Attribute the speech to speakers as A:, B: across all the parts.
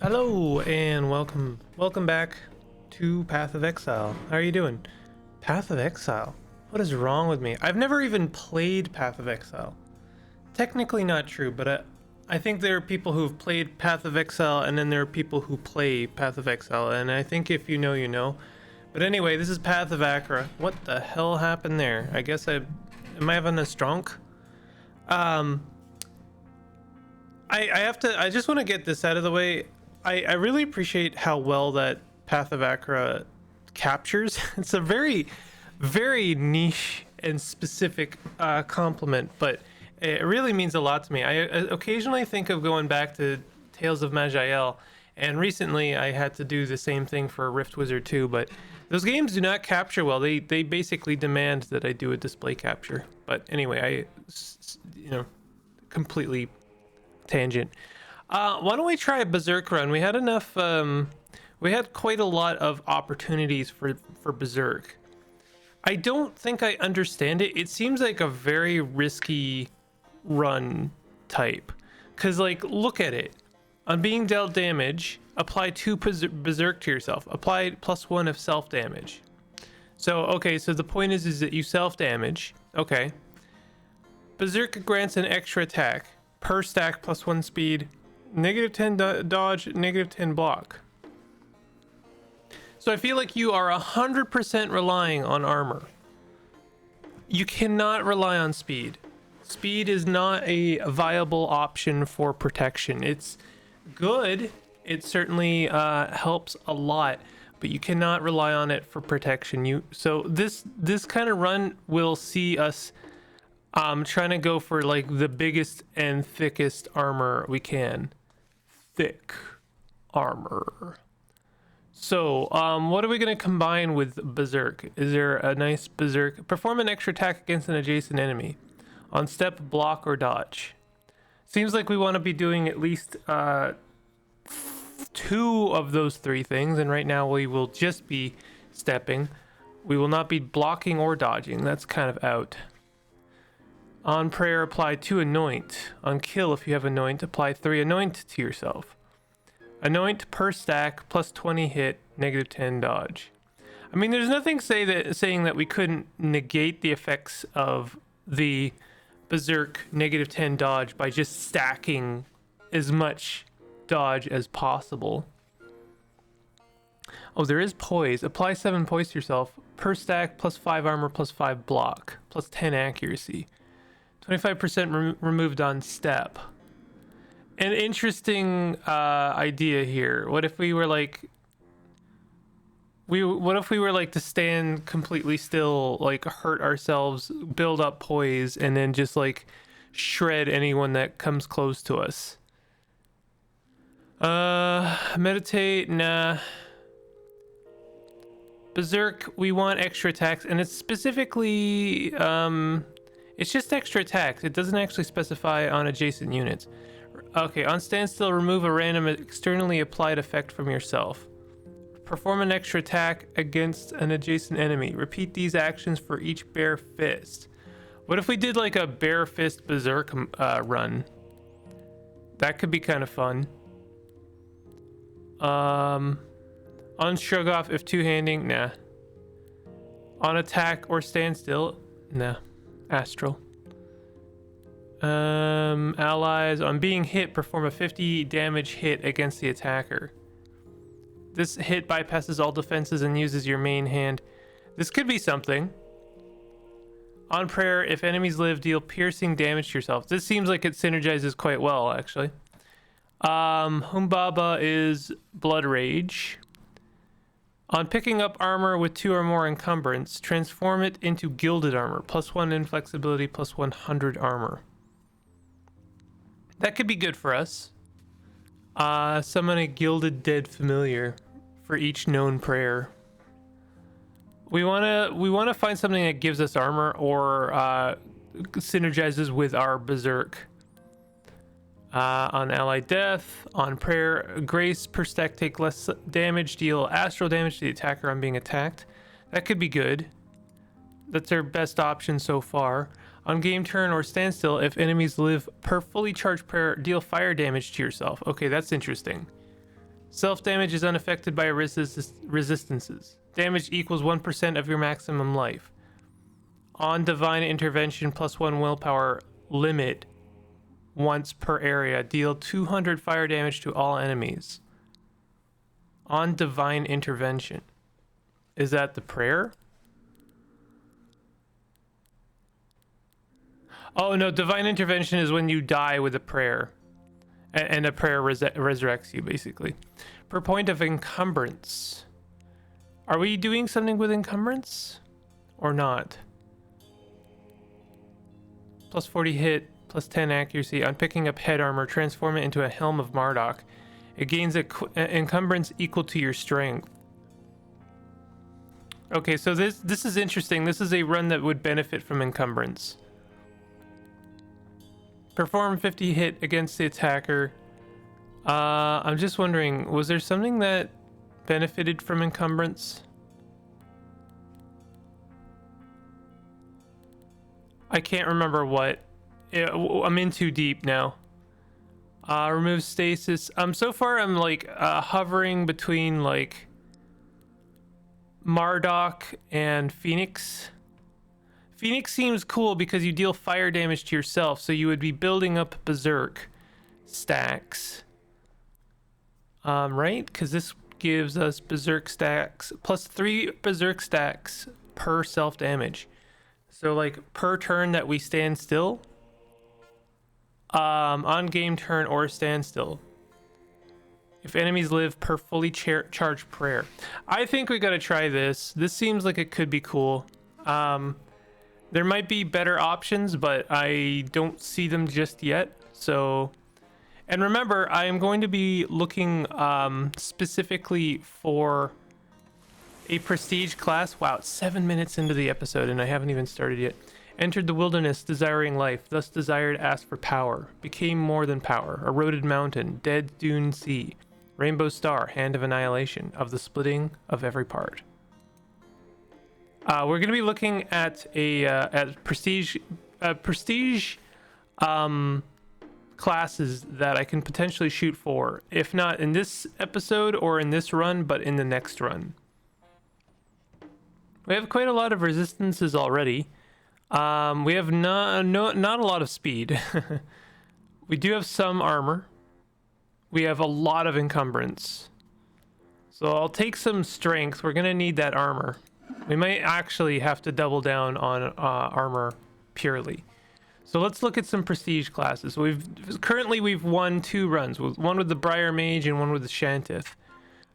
A: Hello and welcome back to Path of Exile. How are you doing? Path of Exile? What is wrong with me? I've never even played Path of Exile. Technically not true, but I think there are people who've played Path of Exile and then there are people who play Path of Exile, and I think if you know, you know. But anyway, this is Path of Achra. What the hell happened there? I guess am I having a strunk? I just want to get this out of the way. I really appreciate how well that Path of Achra captures. It's a very, very niche and specific compliment, but it really means a lot to me. I occasionally think of going back to Tales of Maj'El, and recently I had to do the same thing for Rift Wizard 2, but those games do not capture well. They basically demand that I do a display capture. But anyway, completely tangent. Why don't we try a berserk run? We had enough. We had quite a lot of opportunities for berserk. I don't think I understand it. It seems like a very risky run type. Cause like, look at it. On being dealt damage, apply 2 berserk to yourself. Apply +1 of self damage. So okay, so the point is that you self damage. Okay. Berserk grants an extra attack per stack +1 speed. -10 dodge, -10 block. So I feel like you are 100% relying on armor. You cannot rely on speed. Speed is not a viable option for protection. It's good. It certainly helps a lot, but you cannot rely on it for protection. So this kind of run will see us trying to go for like the biggest and thickest armor we can. Thick armor. So what are we going to combine with berserk? Is there a nice berserk? Perform an extra attack against an adjacent enemy on step, block, or dodge. Seems like we want to be doing at least 2 of those 3 things, and right now we will just be stepping. We will not be blocking or dodging. That's kind of out. On prayer, apply 2 anoint. On kill, if you have anoint, apply 3 anoint to yourself. Anoint per stack, +20 hit, -10 dodge. I mean, there's nothing saying that we couldn't negate the effects of the berserk -10 dodge by just stacking as much dodge as possible. Oh, there is poise. Apply 7 poise to yourself. Per stack, +5 armor, +5 block, +10 accuracy. 25% removed on step. An interesting idea here. What if we were like to stand completely still, like hurt ourselves, build up poise, and then just like shred anyone that comes close to us? Meditate, nah. Berserk, we want extra attacks, and it's specifically it's just extra attacks. It doesn't actually specify on adjacent units. Okay, on standstill, remove a random externally applied effect from yourself. Perform an extra attack against an adjacent enemy. Repeat these actions for each bare fist. What if we did like a bare fist berserk run? That could be kind of fun. On shrug off if two-handing, nah. On attack or standstill, nah. Astral. Allies, on being hit, perform a 50 damage hit against the attacker. This hit bypasses all defenses and uses your main hand. This could be something. On prayer, if enemies live, deal piercing damage to yourself. This seems like it synergizes quite well, actually. Humbaba is blood rage. On picking up armor with 2 or more encumbrance, transform it into gilded armor. +1 inflexibility, +100 armor. That could be good for us. Summon a gilded dead familiar for each known prayer. We wanna find something that gives us armor or synergizes with our berserk. On ally death, on prayer, grace per stack, take less damage, deal astral damage to the attacker on being attacked. That could be good. That's our best option so far. On game turn or standstill, if enemies live per fully charged prayer, deal fire damage to yourself. Okay, that's interesting. Self damage is unaffected by resistances. Damage equals 1% of your maximum life. On divine intervention, +1 willpower limit once per area. Deal 200 fire damage to all enemies. On divine intervention. Is that the prayer? Oh no, divine intervention is when you die with a prayer. And a prayer resurrects you, basically. Per point of encumbrance. Are we doing something with encumbrance? Or not? +40 hit, +10 accuracy. On picking up head armor, transform it into a helm of Marduk. It gains an encumbrance equal to your strength. Okay, so this is interesting. This is a run that would benefit from encumbrance. Perform 50 hit against the attacker. I'm just wondering, was there something that benefited from encumbrance? I can't remember what. I'm in too deep now. Remove stasis. So far I'm like hovering between like Marduk and Phoenix. Phoenix seems cool because you deal fire damage to yourself, so you would be building up berserk stacks. Right? Because this gives us berserk stacks +3 berserk stacks per self damage. So like per turn that we stand still, on game turn or standstill. If enemies live per fully charged prayer. I think we gotta try this. This seems like it could be cool. There might be better options, but I don't see them just yet. So, and remember, I am going to be looking specifically for a prestige class. Wow, it's 7 minutes into the episode and I haven't even started yet. Entered the wilderness, desiring life, thus desired, asked for power. Became more than power. Eroded mountain, dead dune sea. Rainbow star, hand of annihilation, of the splitting of every part. We're going to be looking at prestige classes that I can potentially shoot for, if not in this episode or in this run, but in the next run. We have quite a lot of resistances already. We have not a lot of speed. We do have some armor. We have a lot of encumbrance. So I'll take some strength. We're going to need that armor. We might actually have to double down on armor purely. So let's look at some prestige classes. We've won 2 runs, one with the Briar Mage and one with the Shantith.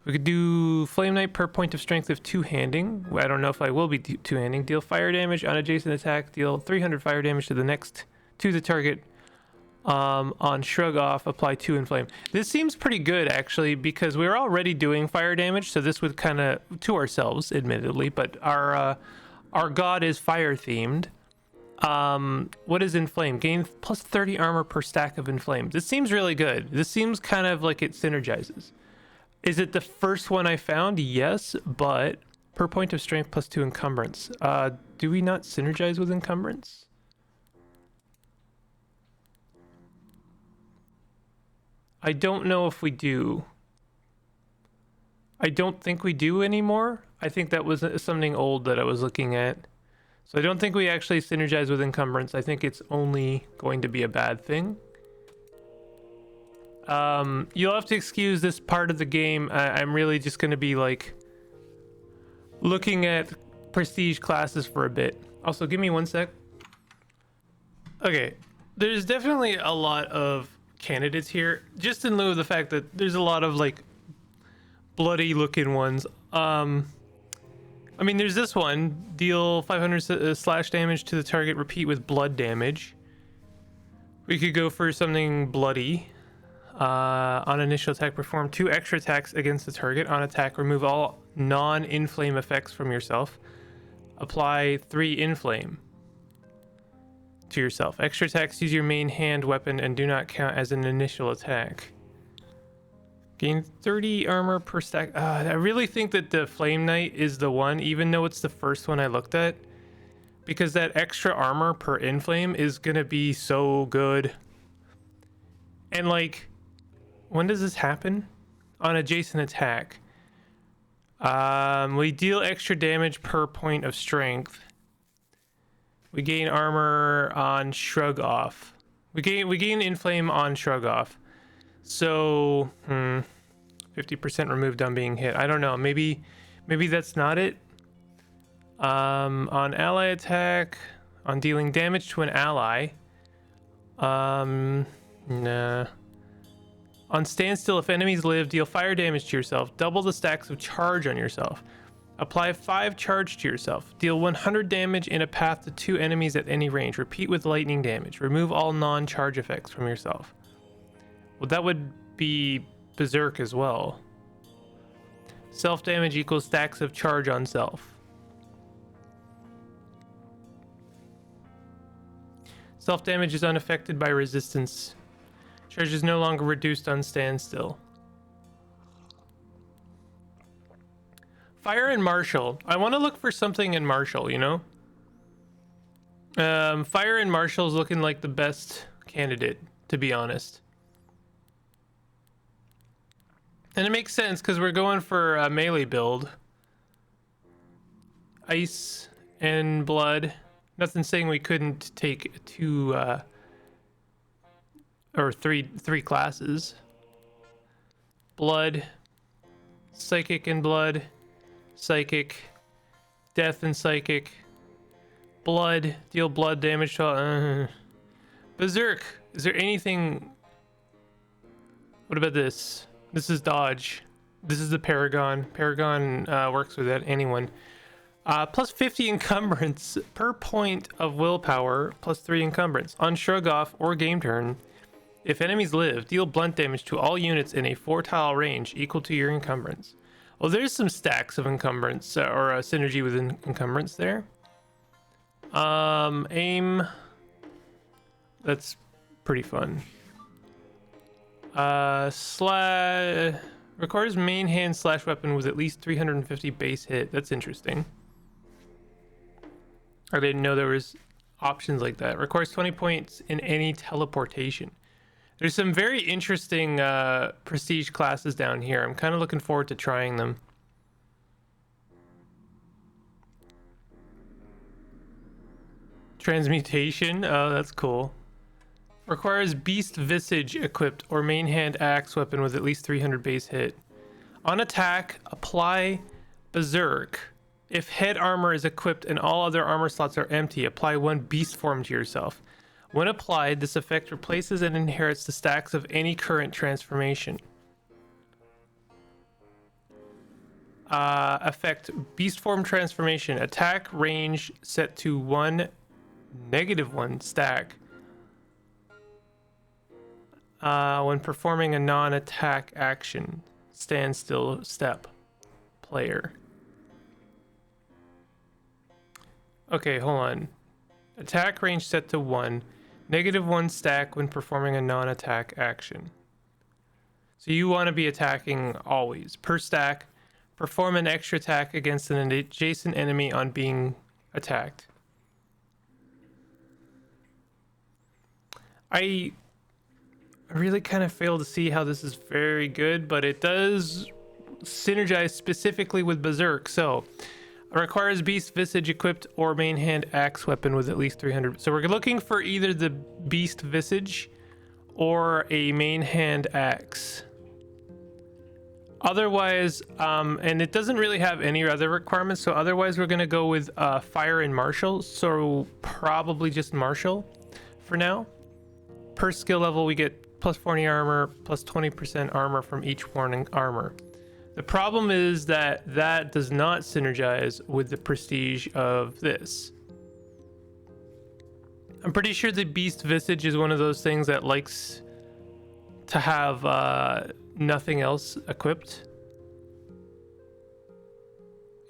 A: We could do Flame Knight per point of strength of 2-handing. I don't know if I will be 2-handing. Deal fire damage on adjacent attack. Deal 300 fire damage to the target. On shrug off, apply 2 inflame. This seems pretty good actually, because we're already doing fire damage, so this would kind of, to ourselves admittedly, but our god is fire themed. What is inflame? Gain +30 armor per stack of inflame. This seems really good. This seems kind of like it synergizes. Is it the first one I found? Yes, but per point of strength +2 encumbrance. Do we not synergize with encumbrance? I don't know if we do. I don't think we do anymore. I think that was something old that I was looking at. So I don't think we actually synergize with encumbrance. I think it's only going to be a bad thing. You'll have to excuse this part of the game. I'm really just going to be like looking at prestige classes for a bit. Also, give me 1 sec. Okay, there's definitely a lot of candidates here, just in lieu of the fact that there's a lot of like bloody looking ones. I mean, there's this one, deal 500 slash damage to the target, repeat with blood damage. We could go for something bloody. On initial attack, perform 2 extra attacks against the target. On attack, remove all non-inflame effects from yourself. Apply 3 inflame to yourself. Extra attacks use your main hand weapon and do not count as an initial attack. Gain 30 armor per stack. I really think that the Flame Knight is the one, even though it's the first one I looked at, because that extra armor per inflame is gonna be so good. And like, when does this happen? on adjacent attack. We deal extra damage per point of strength. We gain armor on shrug off. We gain inflame on shrug off. So 50% removed on being hit. I don't know. Maybe that's not it. On ally attack, on dealing damage to an ally. Nah. On standstill, if enemies live, deal fire damage to yourself. Double the stacks of charge on yourself. Apply 5 charge to yourself. Deal 100 damage in a path to 2 enemies at any range. Repeat with lightning damage. Remove all non-charge effects from yourself. Well, that would be berserk as well. Self-damage equals stacks of charge on self. Self-damage is unaffected by resistance. Charge is no longer reduced on standstill. Fire and martial. I want to look for something in martial, you know? Fire and martial is looking like the best candidate, to be honest. And it makes sense because we're going for a melee build. Ice and blood. Nothing saying we couldn't take 2 or three classes. Blood, psychic and blood, psychic, death and psychic, blood, deal blood damage to berserk. Is there anything? What about this? This is dodge. This is the paragon. Paragon works with that. Anyone. Plus 50 encumbrance per point of willpower, plus 3 encumbrance on shrug off or game turn. If enemies live, deal blunt damage to all units in a 4-tile range equal to your encumbrance. Well, there's some stacks of encumbrance or synergy with encumbrance there. Aim. That's pretty fun. Requires main hand / weapon with at least 350 base hit. That's interesting. I didn't know there was options like that. Requires 20 points in any teleportation. There's some very interesting prestige classes down here. I'm kind of looking forward to trying them. Transmutation. Oh, that's cool. Requires beast visage equipped or main hand axe weapon with at least 300 base hit. On attack, apply berserk. If head armor is equipped and all other armor slots are empty, apply 1 beast form to yourself. When applied, this effect replaces and inherits the stacks of any current transformation. Effect beast form transformation. Attack range set to -1 stack. When performing a non-attack action. Standstill step. Player. Okay, hold on. Attack range set to 1. -1 stack when performing a non-attack action. So you want to be attacking always. Per stack, perform an extra attack against an adjacent enemy on being attacked. I really kind of fail to see how this is very good, but it does synergize specifically with berserk. So requires beast visage equipped or main hand axe weapon with at least 300. So we're looking for either the beast visage or a main hand axe. Otherwise, and it doesn't really have any other requirements, so otherwise we're going to go with fire and martial. So probably just martial for now. Per skill level we get plus 40 armor, plus 20% armor from each warning armor. The problem is that does not synergize with the prestige of this. I'm pretty sure the beast visage is one of those things that likes to have nothing else equipped.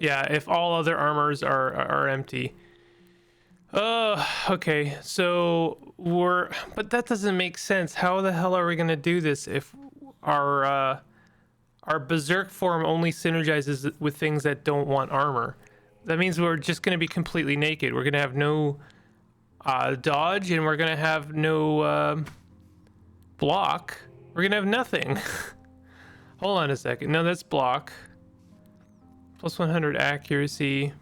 A: Yeah, if all other armors are empty. Okay, so but that doesn't make sense. How the hell are we gonna do this if our berserk form only synergizes with things that don't want armor? That means we're just gonna be completely naked. We're gonna have no dodge, and we're gonna have no block. We're gonna have nothing. Hold on a second. No, that's block. Plus 100 accuracy.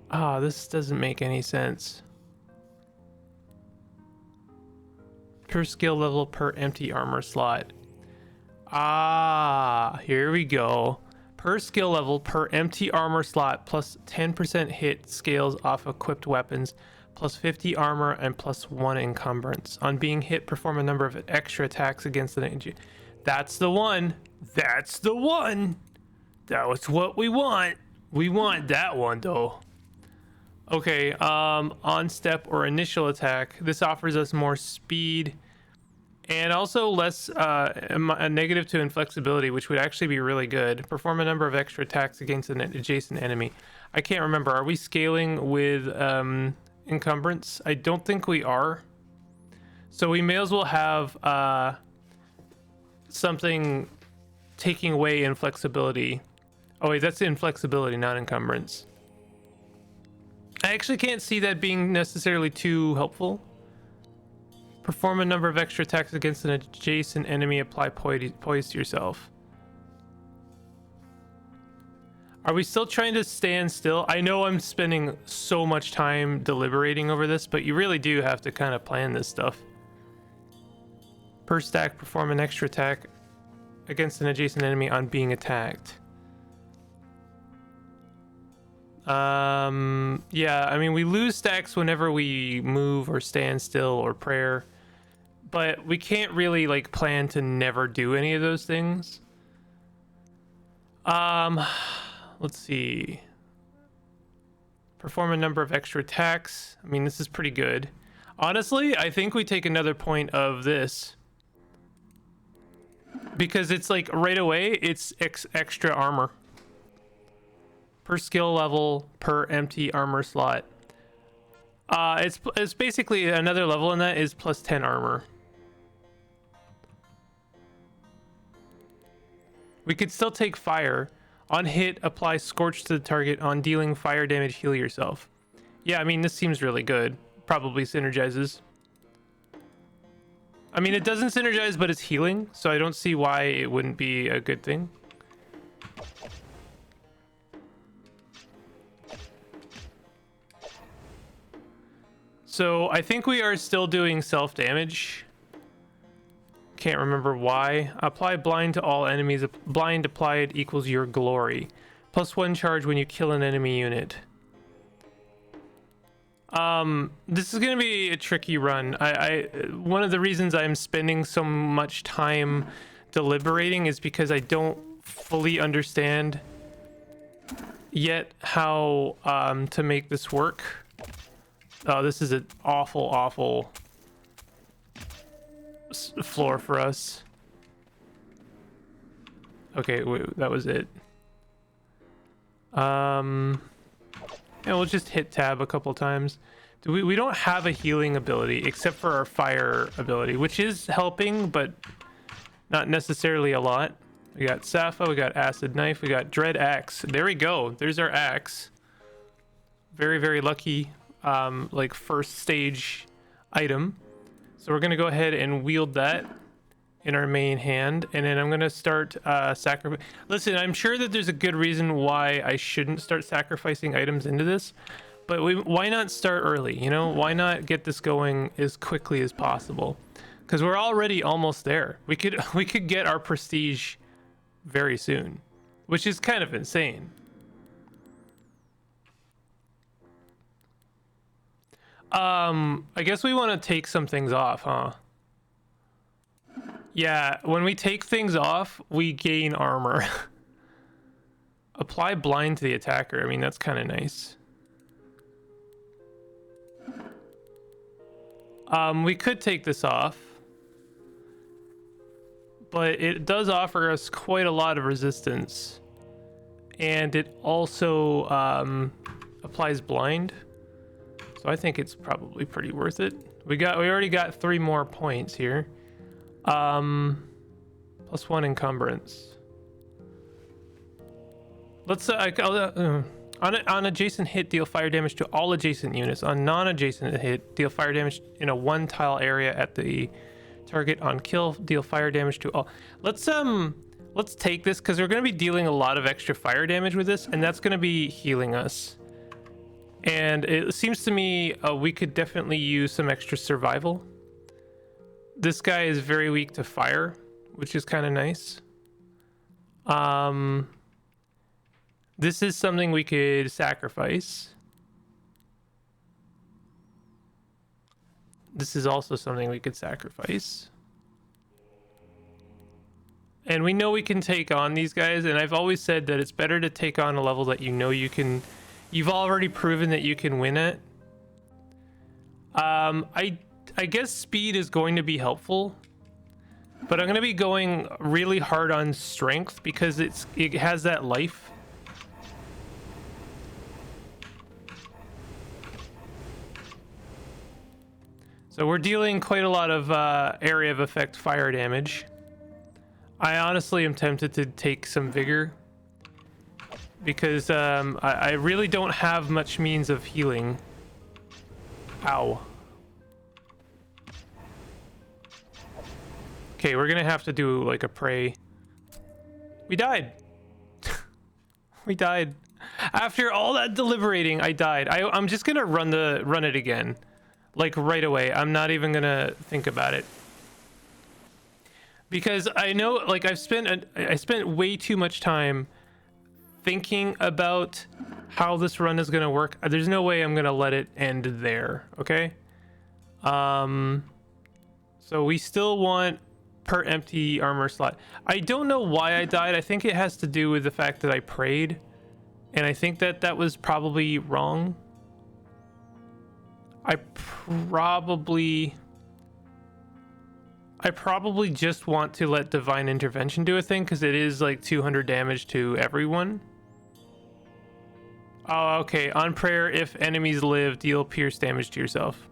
A: Ah, this doesn't make any sense. Per skill level per empty armor slot. Ah, here we go. Per skill level per empty armor slot plus 10% hit scales off equipped weapons, plus 50 armor and plus 1 encumbrance. On being hit, perform a number of extra attacks against the enemy. That's the one. That's the one. That was what we want. We want that one though. Okay, on step or initial attack. This offers us more speed and also less a negative to inflexibility, which would actually be really good. Perform a number of extra attacks against an adjacent enemy. I can't remember. Are we scaling with encumbrance? I don't think we are. So we may as well have something taking away inflexibility. Oh wait, that's inflexibility, not encumbrance. I actually can't see that being necessarily too helpful. Perform a number of extra attacks against an adjacent enemy. Apply poise to yourself. Are we still trying to stand still? I know I'm spending so much time deliberating over this, but you really do have to kind of plan this stuff. Per stack, perform an extra attack against an adjacent enemy on being attacked. Yeah, I mean, we lose stacks whenever we move or stand still or prayer, but we can't really like plan to never do any of those things. Let's see. Perform a number of extra attacks. I mean, this is pretty good. Honestly, I think we take another point of this because it's like right away, it's extra armor. Per skill level per empty armor slot. It's basically another level in that is plus 10 armor. We could still take fire. On hit, apply scorch to the target. On dealing fire damage, heal yourself. Yeah, I mean, this seems really good. Probably synergizes. I mean, it doesn't synergize, but it's healing, so I don't see why it wouldn't be a good thing. So I think we are still doing self-damage. Can't remember why. Apply blind to all enemies. Blind applied equals your glory. Plus 1 charge when you kill an enemy unit. This is gonna be a tricky run. One of the reasons I'm spending so much time deliberating is because I don't fully understand yet how to make this work. Oh, this is an awful floor for us. Okay, wait, that was it. And we'll just hit tab a couple times. We don't have a healing ability except for our fire ability, which is helping, but not necessarily a lot. We got Sappho, we got Acid Knife, we got Dread Axe. There we go. There's our axe. Very lucky. Like first stage item. So we're gonna go ahead and wield that in our main hand, and then I'm gonna start sacrifice. Listen, I'm sure that there's a good reason why I shouldn't start sacrificing items into this, but why not start early? You know, why not get this going as quickly as possible? Because we're already almost there. We could get our prestige very soon, which is kind of insane. I guess we want to take some things off, huh? Yeah, when we take things off, we gain armor. Apply blind to the attacker. I mean, that's kind of nice. We could take this off, but it does offer us quite a lot of resistance, and it also applies blind. So I think it's probably pretty worth it. We already got 3 more points here. Plus 1 encumbrance. Let's on adjacent hit, deal fire damage to all adjacent units. On non-adjacent hit, deal fire damage in a 1 tile area at the Target on kill, deal fire damage to all. Let's take this because we're going to be dealing a lot of extra fire damage with this, and that's going to be healing us. And it seems to me we could definitely use some extra survival. This guy is very weak to fire, which is kind of nice. This is something we could sacrifice. This is also something we could sacrifice. And we know we can take on these guys, and I've always said that it's better to take on a level that you know you can... You've already proven that you can win it. I guess speed is going to be helpful, but I'm going to be going really hard on strength because it has that life. So we're dealing quite a lot of area of effect fire damage. I honestly am tempted to take some vigor because I really don't have much means of healing. Ow. Okay, we're gonna have to do like a pray. We died. We died. After all that deliberating, I died. I'm just gonna run it again. Like right away. I'm not even gonna think about it. Because I know, like, I spent way too much time thinking about how this run is gonna work. There's no way I'm gonna let it end there, okay? So we still want per empty armor slot. I don't know why I died. I think it has to do with the fact that I prayed, and I think that was probably wrong. I probably just want to let divine intervention do a thing because it is like 200 damage to everyone. Oh, okay. On prayer, if enemies live, deal pierce damage to yourself.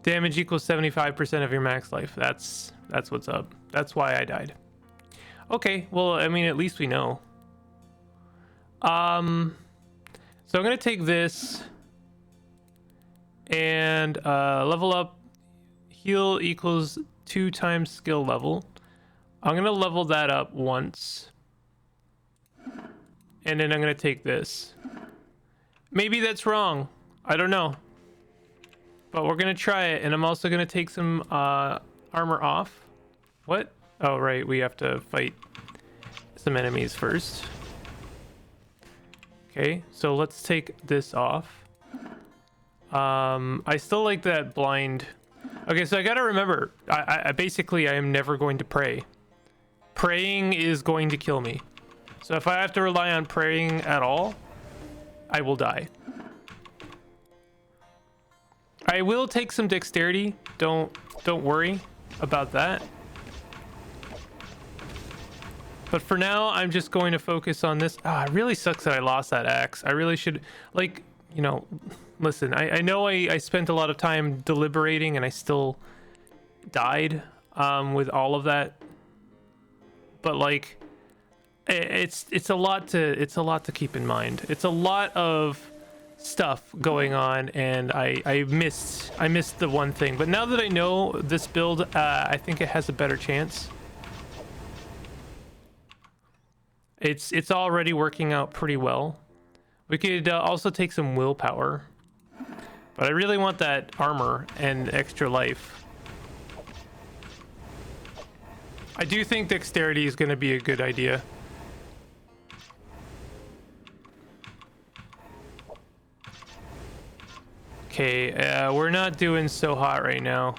A: Damage equals 75% of your max life. That's what's up. That's why I died. Okay, well, I mean, at least we know. So I'm gonna take this and level up. Heal equals 2 times skill level. I'm gonna level that up once, and then I'm gonna take this. Maybe that's wrong. I don't know. But we're gonna try it, and I'm also gonna take some armor off. What? Oh, right, we have to fight some enemies first. Okay, so let's take this off. I still like that blind. Okay, so I gotta remember, I basically, I am never going to pray. Praying is going to kill me. So if I have to rely on praying at all, I will die. I will take some dexterity. Don't worry about that. But for now, I'm just going to focus on this. Ah, it really sucks that I lost that axe. I really should, like, you know, listen, I know I spent a lot of time deliberating and I still died with all of that. But like, it's a lot to keep in mind. It's a lot of stuff going on, and I missed the one thing. But now that I know this build, I think it has a better chance. It's already working out pretty well. We could also take some willpower, but I really want that armor and extra life. I do think dexterity is going to be a good idea. Okay, we're not doing so hot right now.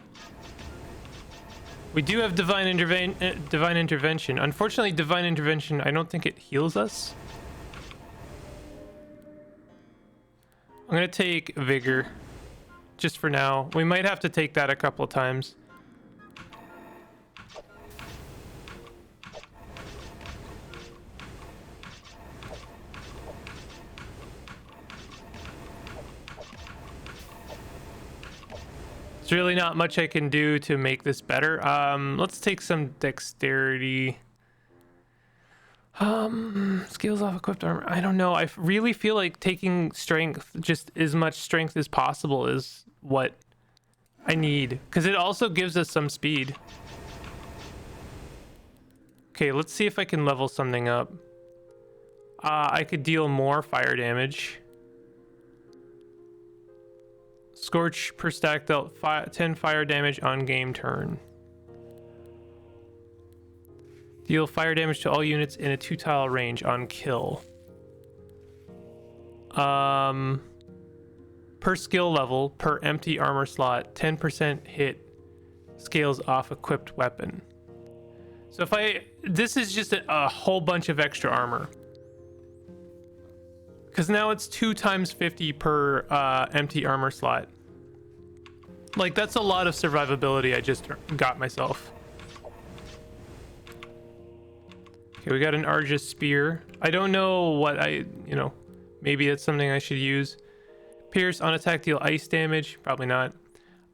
A: We do have divine intervention. Unfortunately, divine intervention, I don't think it heals us. I'm gonna take vigor, just for now. We might have to take that a couple of times. There's really not much I can do to make this better. Let's take some dexterity. Skills off equipped armor. I don't know. I really feel like taking strength, just as much strength as possible, is what I need, because it also gives us some speed. Okay, let's see if I can level something up. I could deal more fire damage. Scorch per stack dealt 10 fire damage on game turn. Deal fire damage to all units in a 2-tile range on kill. Per skill level, per empty armor slot, 10% hit scales off equipped weapon. So if this is just a whole bunch of extra armor. Because now it's 2 times 50 per empty armor slot. Like, that's a lot of survivability I just got myself. Okay, we got an Argus spear. I don't know what maybe it's something I should use. Pierce on attack, deal ice damage. Probably not.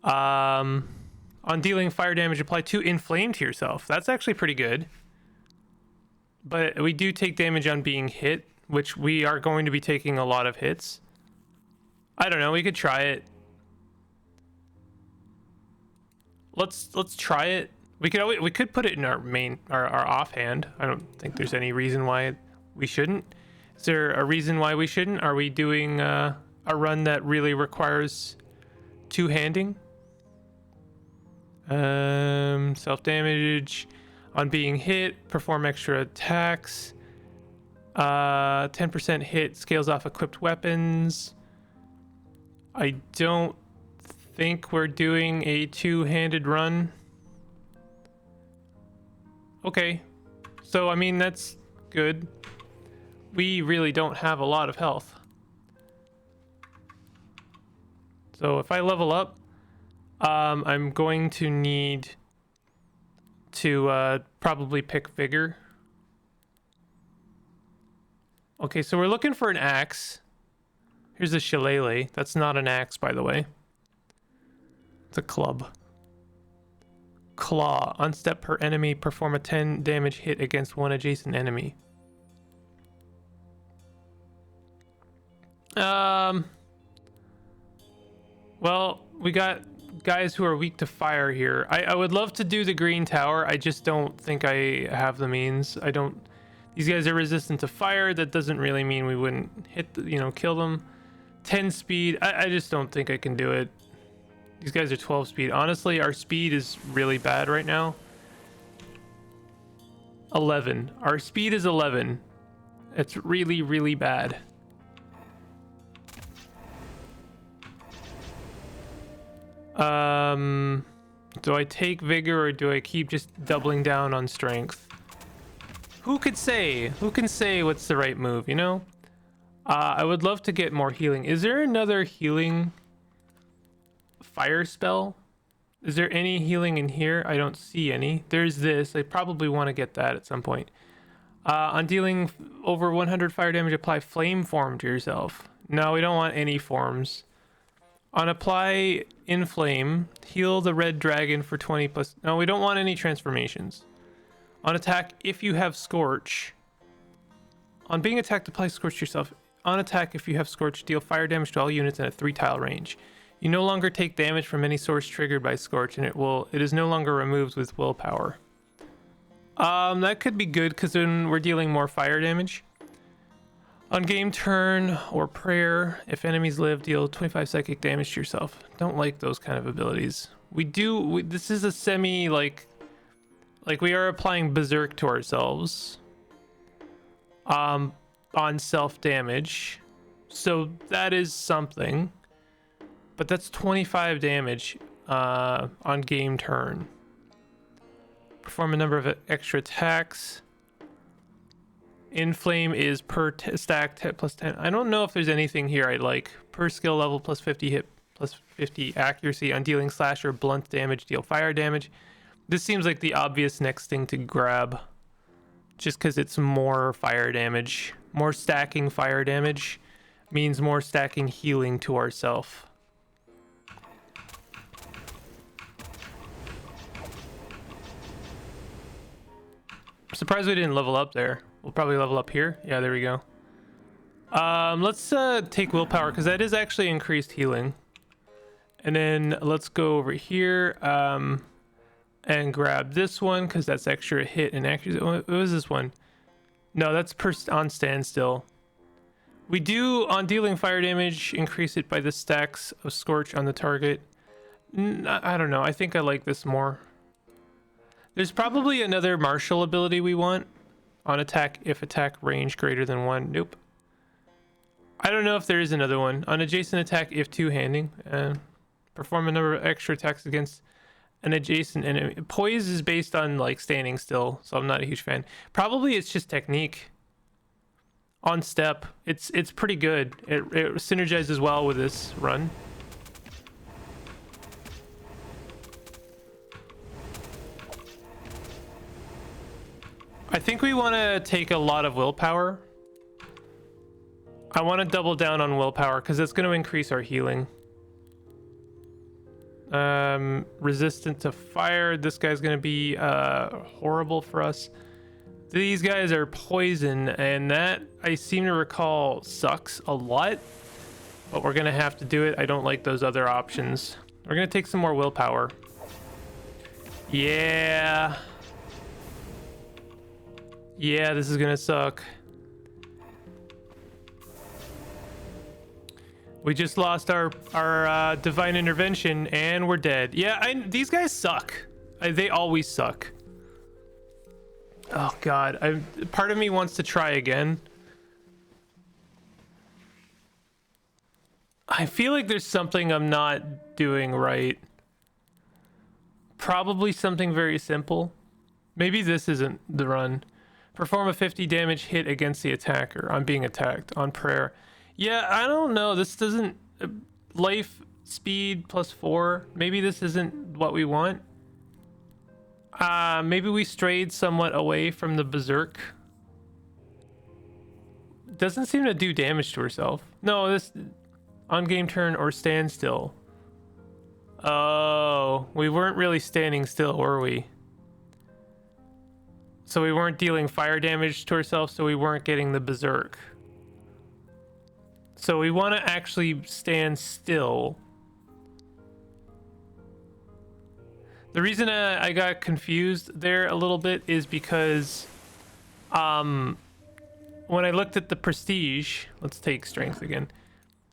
A: On dealing fire damage, apply 2 inflame to yourself. That's actually pretty good. But we do take damage on being hit, which we are going to be taking a lot of hits. I don't know. We could try it. Let's try it. We could put it in our offhand. I don't think there's any reason why we shouldn't. Is there a reason why we shouldn't? Are we doing a run that really requires 2-handing? Self damage on being hit, perform extra attacks. 10% hit scales off equipped weapons. I don't think we're doing a 2-handed run. Okay, so I mean, that's good. We really don't have a lot of health. So if I level up, I'm going to need to probably pick vigor. Okay, so we're looking for an axe. Here's a shillelagh. That's not an axe, by the way. It's a club. Claw. On step per enemy, perform a 10 damage hit against one adjacent enemy. Well, we got guys who are weak to fire here. I would love to do the green tower. I just don't think I have the means. These guys are resistant to fire. That doesn't really mean we wouldn't kill them. 10 speed. I just don't think I can do it. These guys are 12 speed. Honestly, our speed is really bad right now. 11. Our speed is 11. It's really, really bad. Do I take vigor or do I keep just doubling down on strength? Who could say? Who can say what's the right move, you know? I would love to get more healing. Is there another healing fire spell? Is there any healing in here? I don't see any. There's this. I probably want to get that at some point. On dealing over 100 fire damage, apply flame form to yourself. No, we don't want any forms. On apply inflame, heal the red dragon for 20 plus. No, we don't want any transformations. On attack, if you have scorch. On being attacked, apply scorch to yourself. On attack, if you have scorch, deal fire damage to all units in a 3-tile range. You no longer take damage from any source triggered by scorch, and it is no longer removed with willpower. That could be good because then we're dealing more fire damage. On game turn or prayer, if enemies live, deal 25 psychic damage to yourself. Don't like those kind of abilities. This is a semi like we are applying berserk to ourselves. On self damage, so that is something. But that's 25 damage on game turn. Perform a number of extra attacks. Inflame is per stack plus 10. I don't know if there's anything here I like. Per skill level plus 50 hit plus 50 accuracy. On dealing slash or blunt damage, deal fire damage. This seems like the obvious next thing to grab. Just because it's more fire damage. More stacking fire damage means more stacking healing to ourself. I'm surprised we didn't level up there. We'll probably level up here. Yeah, there we go. Let's take willpower because that is actually increased healing. And then let's go over here and grab this one because that's extra hit and accuracy. What was this one? No, that's on standstill. We do, on dealing fire damage, increase it by the stacks of scorch on the target. I don't know. I think I like this more. There's probably another martial ability we want. On attack, if attack range greater than 1. Nope. I don't know if there is another one. On adjacent attack, if two-handing. Perform a number of extra attacks against an adjacent enemy. Poise is based on like standing still, so I'm not a huge fan. Probably it's just technique. On step, it's pretty good. It synergizes well with this run. I think we want to take a lot of willpower. I want to double down on willpower because it's going to increase our healing. Resistant to fire. This guy's going to be horrible for us. These guys are poison, and that I seem to recall sucks a lot, but we're going to have to do it. I don't like those other options. We're going to take some more willpower. Yeah, this is going to suck. We just lost our divine intervention and we're dead. Yeah, these guys suck. They always suck. Oh god, part of me wants to try again. I feel like there's something I'm not doing right. Probably something very simple. Maybe this isn't the run. Perform a 50 damage hit against the attacker on being attacked on prayer. Yeah, I don't know. This doesn't... life speed +4. Maybe this isn't what we want. Maybe we strayed somewhat away from the berserk. Doesn't seem to do damage to herself. No, this... on game turn or standstill. Oh, we weren't really standing still, were we? So we weren't dealing fire damage to ourselves, so we weren't getting the berserk. So we want to actually stand still. The reason I got confused there a little bit is because when I looked at the prestige, let's take strength again.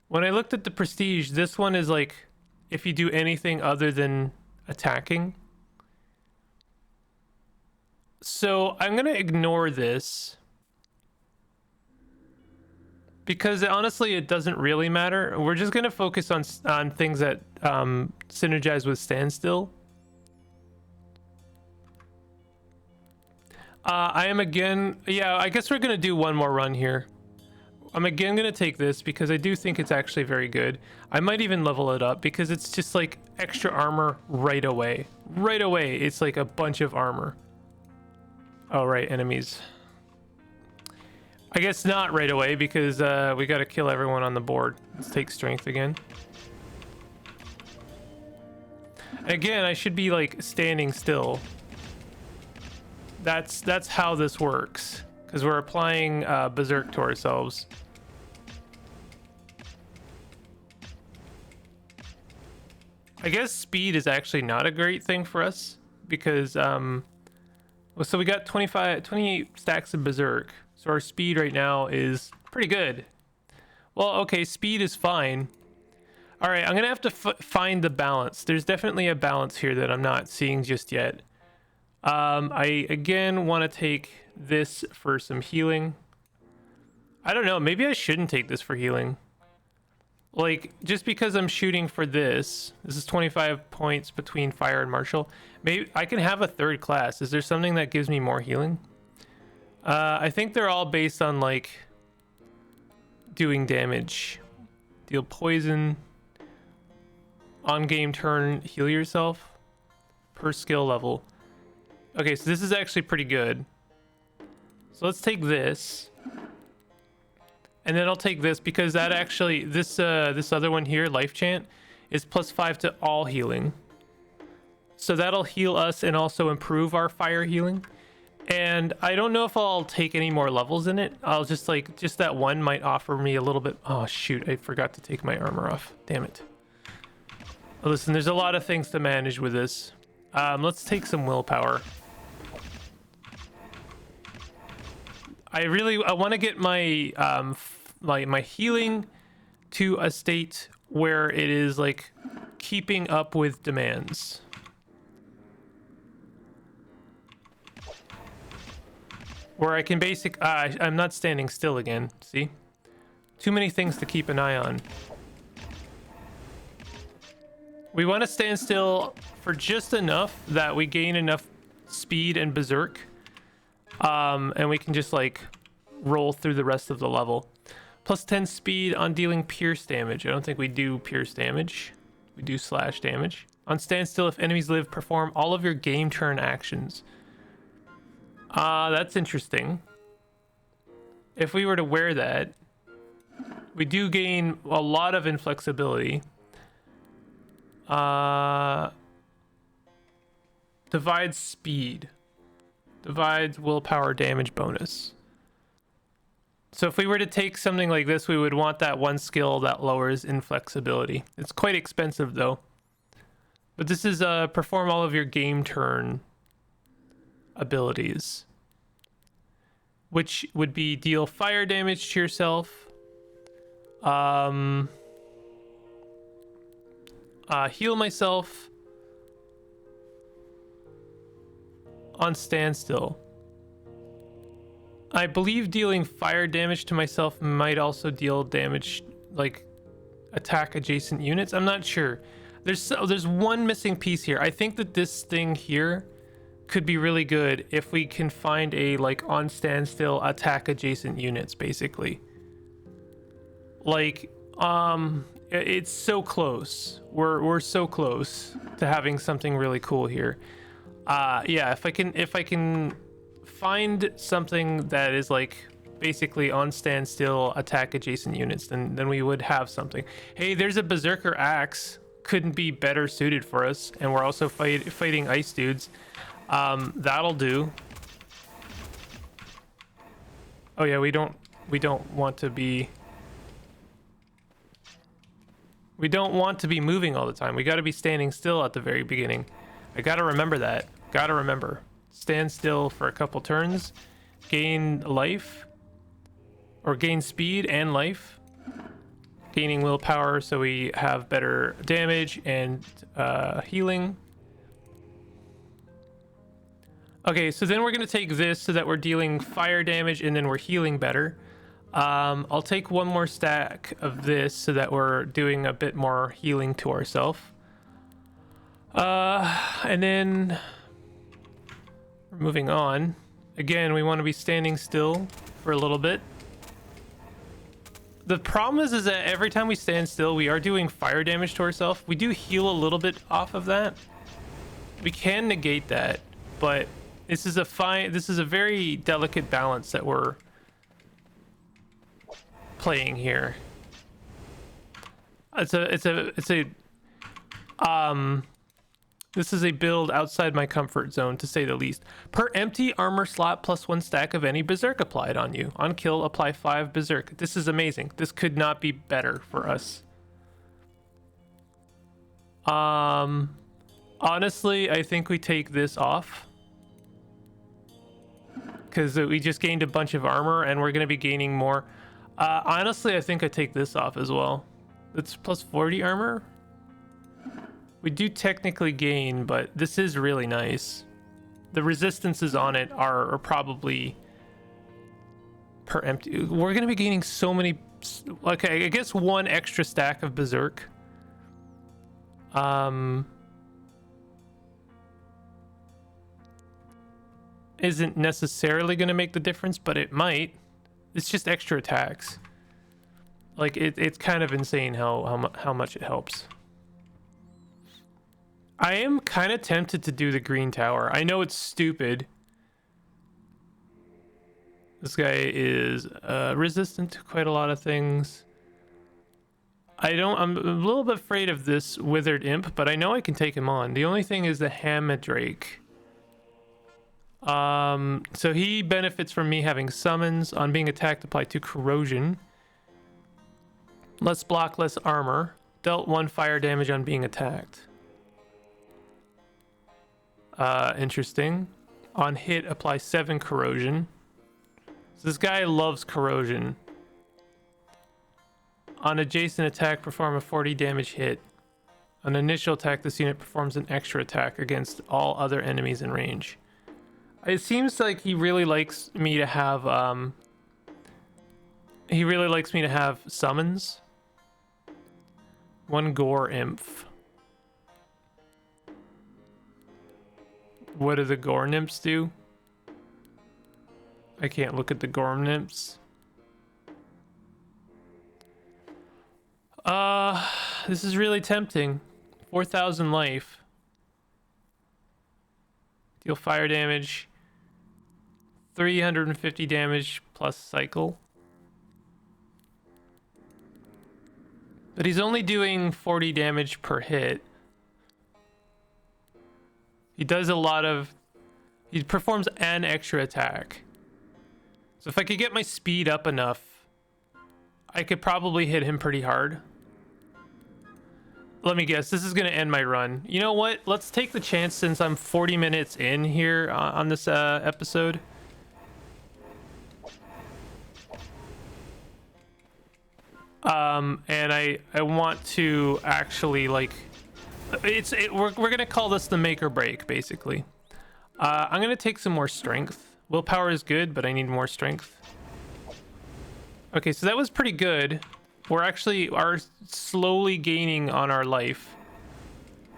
A: When I looked at the prestige, this one is like if you do anything other than attacking. So I'm going to ignore this. Because honestly, it doesn't really matter. We're just going to focus on things that synergize with standstill. I am again... yeah, I guess we're going to do one more run here. I'm again going to take this because I do think it's actually very good. I might even level it up because it's just like extra armor right away. Right away, it's like a bunch of armor. Oh, right, enemies. I guess not right away because we got to kill everyone on the board. Let's take strength again. Again, I should be like standing still. That's how this works because we're applying berserk to ourselves. I guess speed is actually not a great thing for us because so we got 28 stacks of berserk. So our speed right now is pretty good. Well, okay, speed is fine. All right, I'm gonna have to find the balance. There's definitely a balance here that I'm not seeing just yet. I again want to take this for some healing. I don't know, maybe I shouldn't take this for healing. Like, just because I'm shooting for this is 25 points between fire and martial. Maybe I can have a third class. Is there something that gives me more healing? I think they're all based on like doing damage. Deal poison. On game turn, heal yourself per skill level. Okay, so this is actually pretty good. So let's take this. And then I'll take this because that actually this other one here, life chant, is +5 to all healing. So that'll heal us and also improve our fire healing. And I don't know if I'll take any more levels in it. I'll just that one might offer me a little bit. Oh shoot, I forgot to take my armor off. Damn it. Listen, there's a lot of things to manage with this. Let's take some willpower. I want to get my my healing to a state where it is like keeping up with demands. Where I can I'm not standing still again. See? Too many things to keep an eye on. We want to stand still for just enough that we gain enough speed and berserk. And we can just like roll through the rest of the level. Plus 10 speed on dealing pierce damage. I don't think we do pierce damage. We do slash damage. On standstill, if enemies live, perform all of your game turn actions. That's interesting. If we were to wear that, we do gain a lot of inflexibility. Divides speed. Divides willpower damage bonus. So if we were to take something like this, we would want that one skill that lowers inflexibility. It's quite expensive though. But this is perform all of your game turn abilities, which would be deal fire damage to yourself, heal myself on standstill. I believe dealing fire damage to myself might also deal damage, like attack adjacent units. I'm not sure. There's one missing piece here. I think that this thing here could be really good if we can find a like on standstill attack adjacent units, basically. Like it's so close. We're so close to having something really cool here. Yeah, if I can find something that is like basically on standstill attack adjacent units, then we would have something. Hey, there's a berserker axe. Couldn't be better suited for us, and we're also fighting ice dudes. That'll do. Oh yeah, we don't want to be moving all the time. We got to be standing still at the very beginning. I gotta remember that. Gotta remember. Stand still for a couple turns, gain life, or gain speed and life, gaining willpower so we have better damage and healing. Okay, so then we're gonna take this so that we're dealing fire damage and then we're healing better. I'll take one more stack of this so that we're doing a bit more healing to ourselves. And then we're moving on. Again, we want to be standing still for a little bit. The problem is that every time we stand still, we are doing fire damage to ourselves. We do heal a little bit off of that. We can negate that, but this is a very delicate balance that we're playing here. This is a build outside my comfort zone, to say the least. Per empty armor slot, plus 1 stack of any berserk applied on you. On kill, apply 5 berserk. This is amazing. This could not be better for us. Honestly, I think we take this off, because we just gained a bunch of armor and we're going to be gaining more. Honestly, I think I take this off as well. It's plus 40 armor. We do technically gain, but this is really nice. The resistances on it are probably per empty. We're going to be gaining so many. Okay, I guess 1 extra stack of berserk. Isn't necessarily going to make the difference, but it might. It's just extra attacks. Like it's kind of insane how much it helps. I am kind of tempted to do the green tower. I know it's stupid. This guy is resistant to quite a lot of things. I'm a little bit afraid of this withered imp, but I know I can take him on. The only thing is the Hamadrake. So he benefits from me having summons. On being attacked, apply 2 corrosion. Less block, less armor. Dealt 1 fire damage on being attacked. Interesting. On hit, apply 7 corrosion. So this guy loves corrosion. On adjacent attack, perform a 40 damage hit. On initial attack, this unit performs an extra attack against all other enemies in range. It seems like he really likes me to have summons. 1 gore nymph. What do the gore nymphs do? I can't look at the gore nymphs. This is really tempting. 4,000 life. Deal fire damage. 350 damage plus cycle. But he's only doing 40 damage per hit. He does a lot of... He performs an extra attack. So if I could get my speed up enough, I could probably hit him pretty hard. Let me guess, this is going to end my run. You know what? Let's take the chance since I'm 40 minutes in here on this episode. And I want to actually, like... We're going to call this the make or break, basically. I'm going to take some more strength. Willpower is good, but I need more strength. Okay, so that was pretty good. We're actually slowly gaining on our life.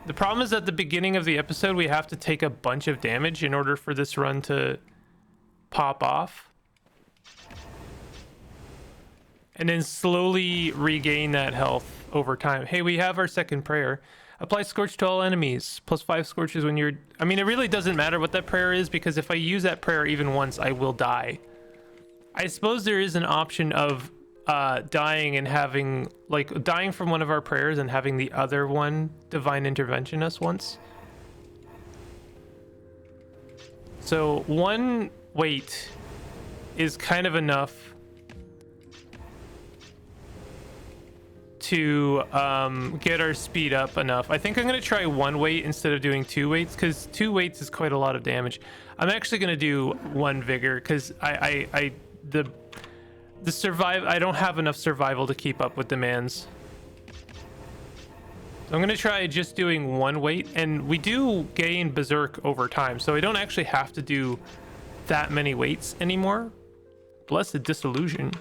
A: The problem is at the beginning of the episode, we have to take a bunch of damage in order for this run to pop off. And then slowly regain that health over time. Hey, we have our second prayer. Apply Scorch to all enemies. Plus 5 scorches when you're... I mean, it really doesn't matter what that prayer is, because if I use that prayer even once, I will die. I suppose there is an option of dying and having... Like, dying from one of our prayers and having the other one divine intervention us once. So 1 weight is kind of enough to get our speed up enough. I think I'm going to try 1 weight instead of doing 2 weights, because 2 weights is quite a lot of damage. I'm actually going to do 1 vigor because I don't have enough survival to keep up with demands. So I'm going to try just doing 1 weight, and we do gain berserk over time, so I don't actually have to do that many weights anymore. Blessed disillusion.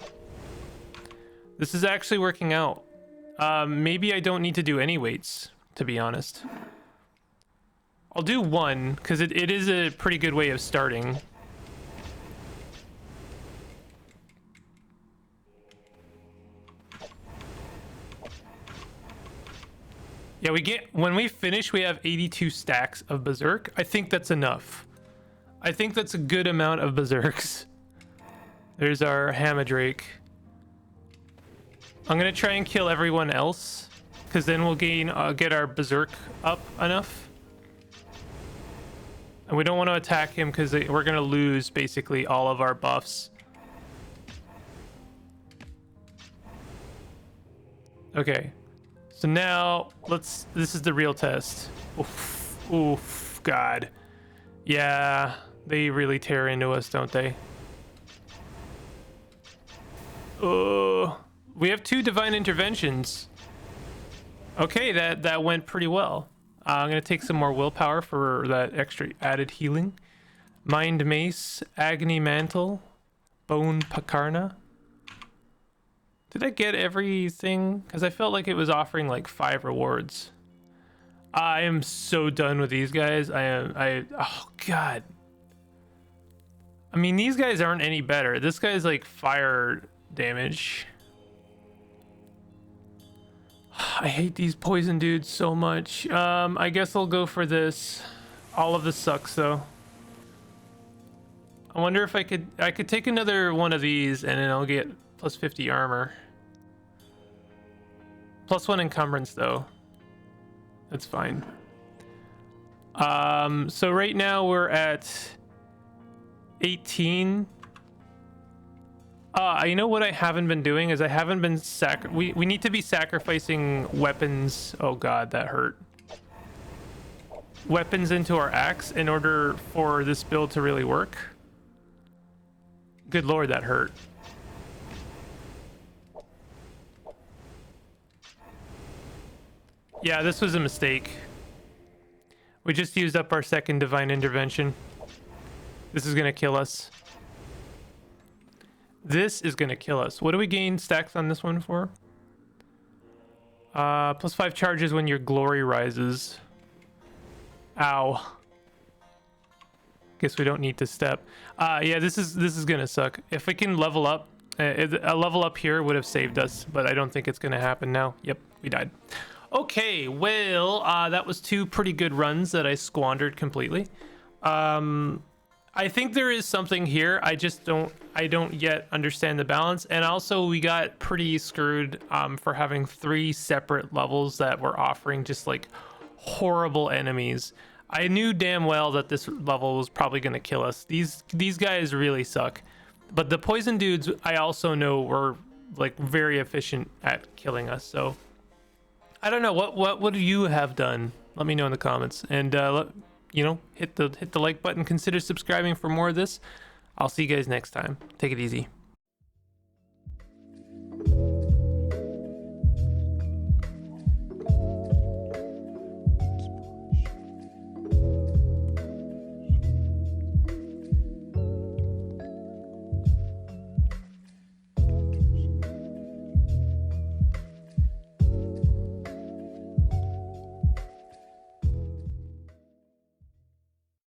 A: This is actually working out. Maybe I don't need to do any weights, to be honest. I'll do 1 because it is a pretty good way of starting. Yeah, when we finish, we have 82 stacks of berserk. I think that's enough. I think that's a good amount of berserks. There's our Hamadrake. I'm gonna try and kill everyone else, because then we'll get our berserk up enough. And we don't want to attack him because we're gonna lose basically all of our buffs. Okay, so now this is the real test. Oof, God. Yeah, they really tear into us, don't they? Oh. We have 2 divine interventions. Okay, that went pretty well. I'm going to take some more willpower for that extra added healing. Mind Mace, Agony Mantle, Bone Pakarna. Did I get everything? Because I felt like it was offering like 5 rewards. I am so done with these guys. Oh, God. I mean, these guys aren't any better. This guy's like fire damage. I hate these poison dudes so much. I guess I'll go for this. All of this sucks though. I wonder if I could take another one of these and then I'll get plus 50 armor. Plus 1 encumbrance though. That's fine. So right now we're at 18. You know what I haven't been doing is I haven't been we need to be sacrificing weapons. Oh god, that hurt. Weapons into our axe in order for this build to really work. Good lord, that hurt. Yeah, this was a mistake. We just used up our second divine intervention. This is gonna kill us. This is gonna kill us. What do we gain stacks on this one for? +5 charges when your glory rises. Ow. Guess we don't need to step. Yeah, this is gonna suck. If we can level up, a level up here would have saved us, but I don't think it's gonna happen now. Yep, we died. Okay, well, that was 2 pretty good runs that I squandered completely. I think there is something here. I don't yet understand the balance. And also we got pretty screwed for having 3 separate levels that were offering just like horrible enemies. I knew damn well that this level was probably going to kill us. These guys really suck. But the poison dudes I also know were like very efficient at killing us. So I don't know, what would you have done? Let me know in the comments. And you know, hit the like button, consider subscribing for more of this. I'll see you guys next time. Take it easy.